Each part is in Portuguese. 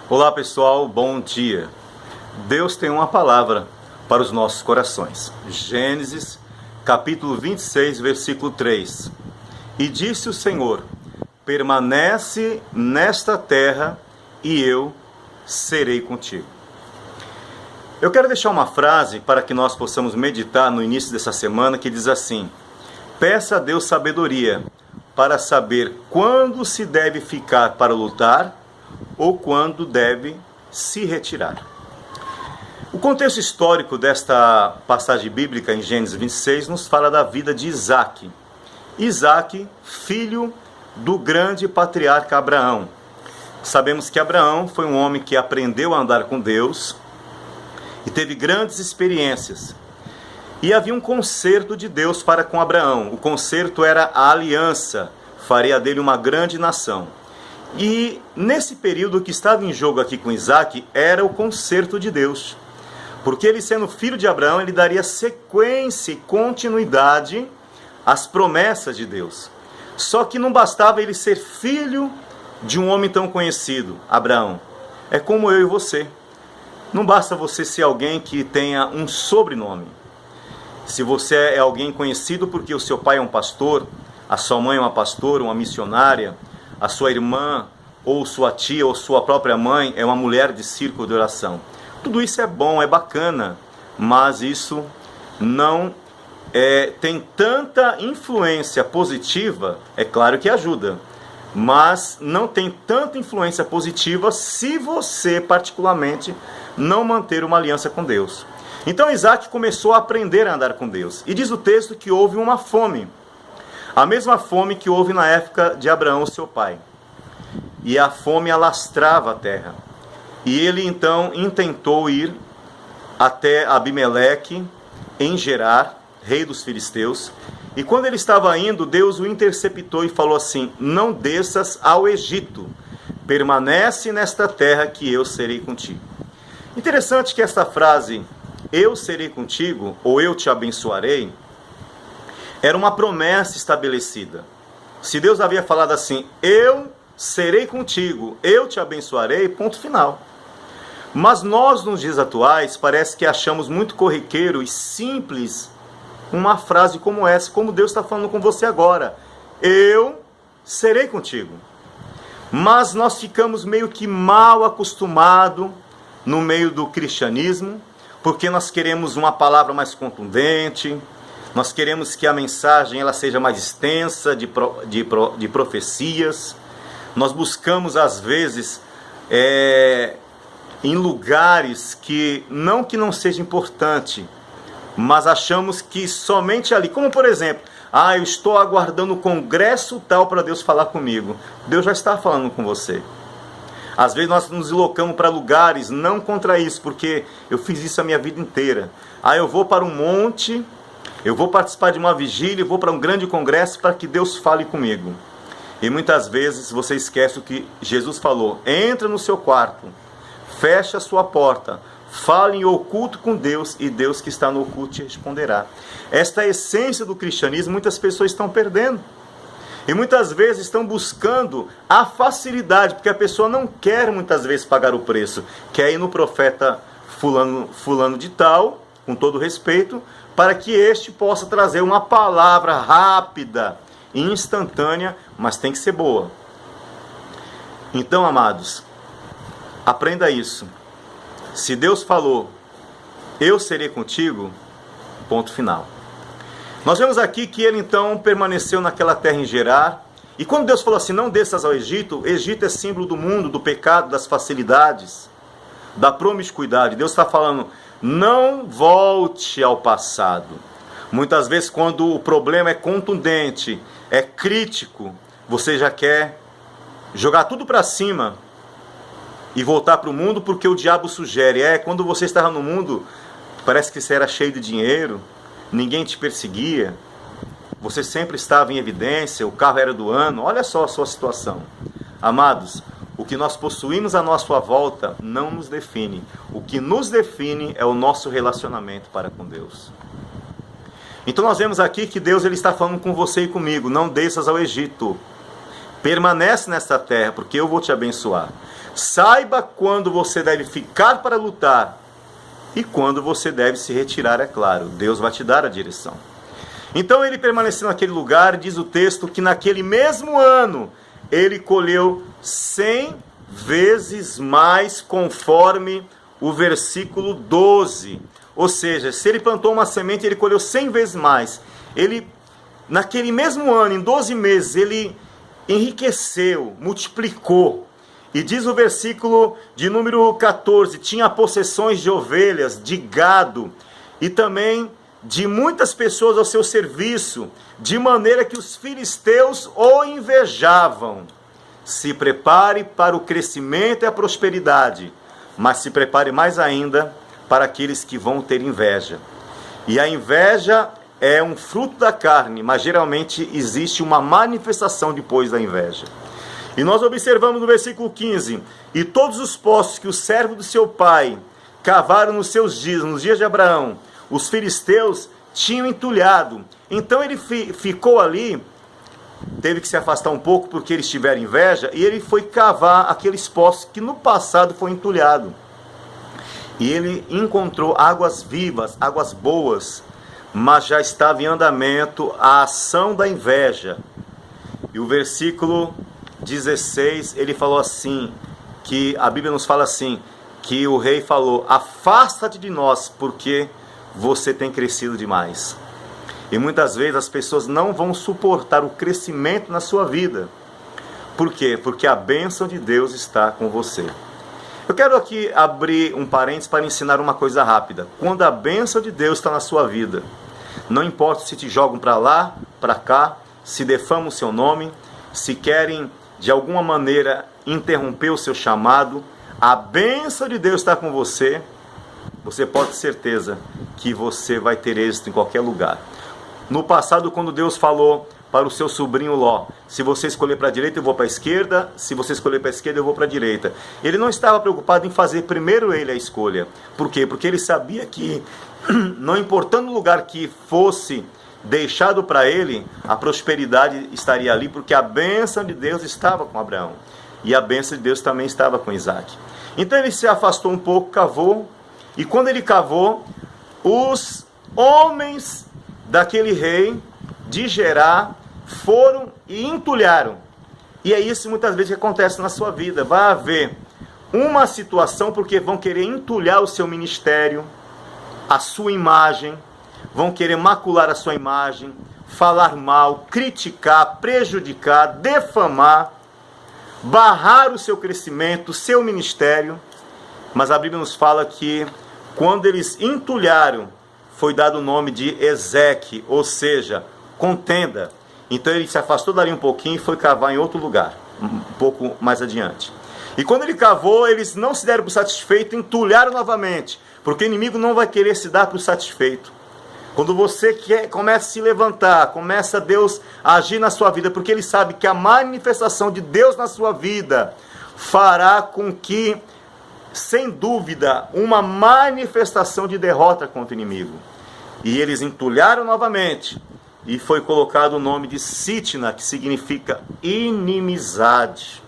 Olá pessoal, bom dia. Deus tem uma palavra para os nossos corações. Gênesis, capítulo 26, versículo 3. E disse o Senhor: permanece nesta terra e eu serei contigo. Eu quero deixar uma frase para que nós possamos meditar no início dessa semana que diz assim: peça a Deus sabedoria para saber quando se deve ficar para lutar ou quando deve se retirar. O contexto histórico desta passagem bíblica em Gênesis 26 nos fala da vida de Isaac. Isaac, filho do grande patriarca Abraão. Sabemos que Abraão foi um homem que aprendeu a andar com Deus e teve grandes experiências. E havia um concerto de Deus para com Abraão. O concerto era a aliança, faria dele uma grande nação. E nesse período que estava em jogo aqui com Isaac, era o concerto de Deus. Porque ele sendo filho de Abraão, ele daria sequência e continuidade às promessas de Deus. Só que não bastava ele ser filho de um homem tão conhecido, Abraão. É como eu e você. Não basta você ser alguém que tenha um sobrenome. Se você é alguém conhecido porque o seu pai é um pastor, a sua mãe é uma pastora, uma missionária, a sua irmã, ou sua tia, ou sua própria mãe é uma mulher de círculo de oração. Tudo isso é bom, é bacana, mas isso não tem tanta influência positiva. É claro que ajuda, mas não tem tanta influência positiva se você, particularmente, não manter uma aliança com Deus. Então Isaac começou a aprender a andar com Deus. E diz o texto que houve uma fome. A mesma fome que houve na época de Abraão, seu pai. E a fome alastrava a terra. E ele então intentou ir até Abimeleque, em Gerar, rei dos filisteus. E quando ele estava indo, Deus o interceptou e falou assim: não desças ao Egito, permanece nesta terra que eu serei contigo. Interessante que esta frase, eu serei contigo, ou eu te abençoarei, era uma promessa estabelecida. Se Deus havia falado assim, eu serei contigo, eu te abençoarei, ponto final. Mas nós, nos dias atuais, parece que achamos muito corriqueiro e simples uma frase como essa, como Deus está falando com você agora. Eu serei contigo. Mas nós ficamos meio que mal acostumados no meio do cristianismo, porque nós queremos uma palavra mais contundente, nós queremos que a mensagem ela seja mais extensa, de profecias. Nós buscamos, às vezes, em lugares que não seja importante, mas achamos que somente ali, como por exemplo, eu estou aguardando o congresso tal para Deus falar comigo. Deus já está falando com você. Às vezes nós nos deslocamos para lugares, não contra isso, porque eu fiz isso a minha vida inteira. Eu vou para um monte, eu vou participar de uma vigília, eu vou para um grande congresso para que Deus fale comigo. E muitas vezes você esquece o que Jesus falou: entra no seu quarto, fecha a sua porta, fale em oculto com Deus e Deus que está no oculto te responderá. Esta é a essência do cristianismo, muitas pessoas estão perdendo. E muitas vezes estão buscando a facilidade, porque a pessoa não quer muitas vezes pagar o preço. Quer ir no profeta fulano de tal, com todo respeito, para que este possa trazer uma palavra rápida e instantânea, mas tem que ser boa. Então, amados, aprenda isso. Se Deus falou, eu serei contigo, ponto final. Nós vemos aqui que ele então permaneceu naquela terra em Gerar. E quando Deus falou assim, não desças ao Egito, Egito é símbolo do mundo, do pecado, das facilidades, da promiscuidade. Deus está falando, não volte ao passado. Muitas vezes quando o problema é contundente, é crítico, você já quer jogar tudo para cima e voltar para o mundo porque o diabo sugere. Quando você estava no mundo, parece que você era cheio de dinheiro, ninguém te perseguia, você sempre estava em evidência, o carro era do ano. Olha só a sua situação. Amados, o que nós possuímos à nossa volta não nos define. O que nos define é o nosso relacionamento para com Deus. Então nós vemos aqui que Deus ele está falando com você e comigo, não desças ao Egito. Permanece nesta terra, porque eu vou te abençoar. Saiba quando você deve ficar para lutar e quando você deve se retirar, é claro. Deus vai te dar a direção. Então ele permaneceu naquele lugar, e diz o texto que naquele mesmo ano ele colheu 100 vezes mais, conforme o versículo 12. Ou seja, se ele plantou uma semente, ele colheu 100 vezes mais. Ele, naquele mesmo ano, em 12 meses, ele enriqueceu, multiplicou. E diz o versículo de número 14, tinha possessões de ovelhas, de gado, e também de muitas pessoas ao seu serviço, de maneira que os filisteus o invejavam. Se prepare para o crescimento e a prosperidade, mas se prepare mais ainda para aqueles que vão ter inveja. E a inveja é um fruto da carne, mas geralmente existe uma manifestação depois da inveja. E nós observamos no versículo 15, e todos os poços que o servo do seu pai cavaram nos seus dias, nos dias de Abraão, os filisteus tinham entulhado. Então ele ficou ali, teve que se afastar um pouco porque eles tiveram inveja, e ele foi cavar aqueles poços que no passado foi entulhado. E ele encontrou águas vivas, águas boas, mas já estava em andamento a ação da inveja. E o versículo 16, ele falou assim, que a Bíblia nos fala assim, que o rei falou: afasta-te de nós, porque você tem crescido demais. E muitas vezes as pessoas não vão suportar o crescimento na sua vida. Por quê? Porque a bênção de Deus está com você. Eu quero aqui abrir um parênteses para ensinar uma coisa rápida. Quando a bênção de Deus está na sua vida, não importa se te jogam para lá, para cá, se defamam o seu nome, se querem de alguma maneira interromper o seu chamado, a bênção de Deus está com você, você pode ter certeza que você vai ter êxito em qualquer lugar. No passado, quando Deus falou para o seu sobrinho Ló: se você escolher para a direita, eu vou para a esquerda, se você escolher para a esquerda, eu vou para a direita. Ele não estava preocupado em fazer primeiro ele a escolha. Por quê? Porque ele sabia que, não importando o lugar que fosse deixado para ele, a prosperidade estaria ali, porque a bênção de Deus estava com Abraão. E a bênção de Deus também estava com Isaac. Então ele se afastou um pouco, cavou, e quando ele cavou, os homens daquele rei de Gerar foram e entulharam. E é isso muitas vezes que acontece na sua vida. Vai haver uma situação porque vão querer entulhar o seu ministério, a sua imagem, vão querer macular a sua imagem, falar mal, criticar, prejudicar, defamar, barrar o seu crescimento, o seu ministério. Mas a Bíblia nos fala que quando eles entulharam, foi dado o nome de Ezeque, ou seja, contenda. Então ele se afastou dali um pouquinho e foi cavar em outro lugar, um pouco mais adiante. E quando ele cavou, eles não se deram por satisfeito, entulharam novamente, porque o inimigo não vai querer se dar por satisfeito. Quando você começa a se levantar, começa Deus a agir na sua vida, porque ele sabe que a manifestação de Deus na sua vida fará com que, sem dúvida, uma manifestação de derrota contra o inimigo. E eles entulharam novamente, e foi colocado o nome de Sitna, que significa inimizade.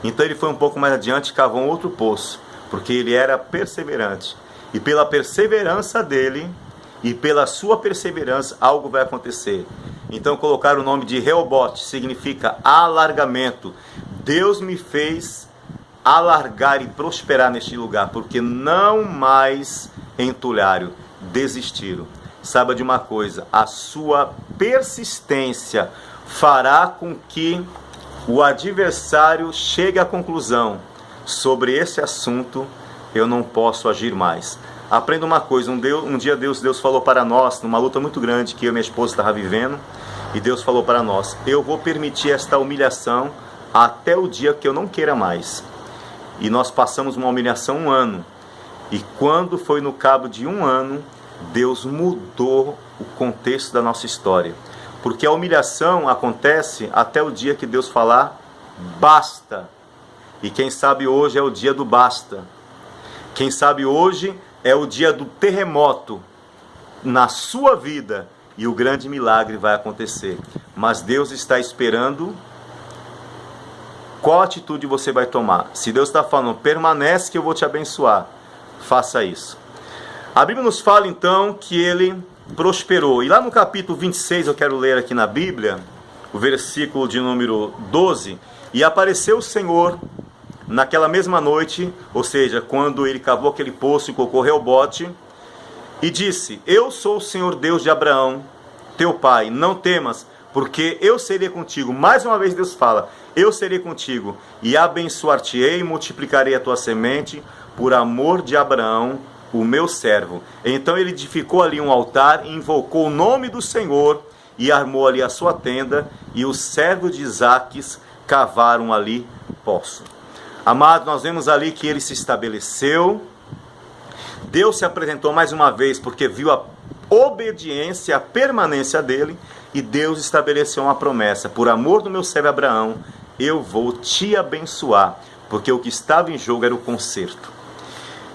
Então ele foi um pouco mais adiante e cavou um outro poço, porque ele era perseverante. E pela perseverança dele, e pela sua perseverança, algo vai acontecer. Então colocaram o nome de Reobote, significa alargamento. Deus me fez alargar e prosperar neste lugar, porque não mais entulharam, desistiram. Saiba de uma coisa, a sua persistência fará com que o adversário chegue à conclusão: sobre esse assunto eu não posso agir mais. Aprenda uma coisa, um dia Deus falou para nós, numa luta muito grande que eu e minha esposa estava vivendo, e Deus falou para nós: eu vou permitir esta humilhação até o dia que eu não queira mais. E nós passamos uma humilhação 1 ano, e quando foi no cabo de 1 ano, Deus mudou o contexto da nossa história. Porque a humilhação acontece até o dia que Deus falar: basta. E quem sabe hoje é o dia do basta. Quem sabe hoje é o dia do terremoto na sua vida, e o grande milagre vai acontecer. Mas Deus está esperando Qual atitude você vai tomar? Se Deus está falando, permanece que eu vou te abençoar, faça isso. A Bíblia nos fala então que ele prosperou. E lá no capítulo 26, eu quero ler aqui na Bíblia, o versículo de número 12. E apareceu o Senhor naquela mesma noite, ou seja, quando ele cavou aquele poço e colocou Reobote, e disse: eu sou o Senhor Deus de Abraão, teu pai, não temas, porque eu serei contigo. Mais uma vez Deus fala, eu serei contigo, e abençoar-te-ei, e multiplicarei a tua semente, por amor de Abraão, o meu servo. Então ele edificou ali um altar, invocou o nome do Senhor, e armou ali a sua tenda, e os servos de Isaques cavaram ali poço. Amado, nós vemos ali que ele se estabeleceu, Deus se apresentou mais uma vez, porque viu a obediência, a permanência dele, e Deus estabeleceu uma promessa: por amor do meu servo Abraão, eu vou te abençoar, porque o que estava em jogo era o conserto.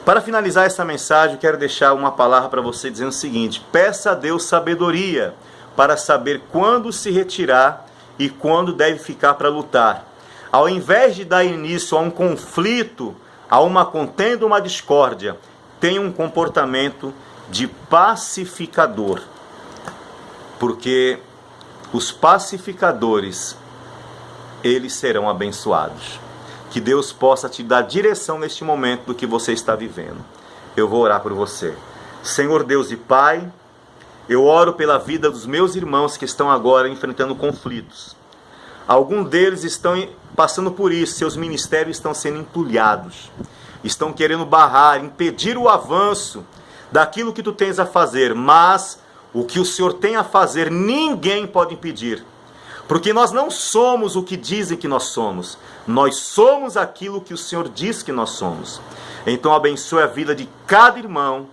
Para finalizar essa mensagem, eu quero deixar uma palavra para você dizendo o seguinte: peça a Deus sabedoria para saber quando se retirar e quando deve ficar para lutar. Ao invés de dar início a um conflito, a uma contenda, uma discórdia, tenha um comportamento de pacificador, porque os pacificadores, eles serão abençoados. Que Deus possa te dar direção neste momento do que você está vivendo. Eu vou orar por você. Senhor Deus e Pai, eu oro pela vida dos meus irmãos que estão agora enfrentando conflitos. Alguns deles estão passando por isso, seus ministérios estão sendo entulhados, estão querendo barrar, impedir o avanço daquilo que tu tens a fazer, mas o que o Senhor tem a fazer, ninguém pode impedir. Porque nós não somos o que dizem que nós somos. Nós somos aquilo que o Senhor diz que nós somos. Então abençoe a vida de cada irmão,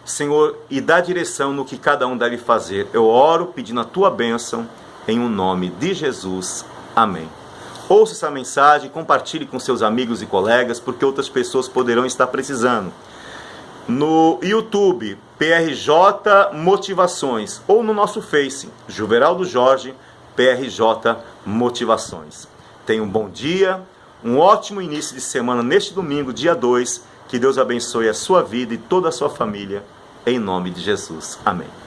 Senhor, e dá direção no que cada um deve fazer. Eu oro pedindo a tua bênção, em o nome de Jesus. Amém. Ouça essa mensagem, compartilhe com seus amigos e colegas, porque outras pessoas poderão estar precisando. No YouTube, PRJ Motivações, ou no nosso Face, Juveraldo Jorge, PRJ Motivações. Tenha um bom dia, um ótimo início de semana neste domingo, dia 2. Que Deus abençoe a sua vida e toda a sua família, em nome de Jesus. Amém.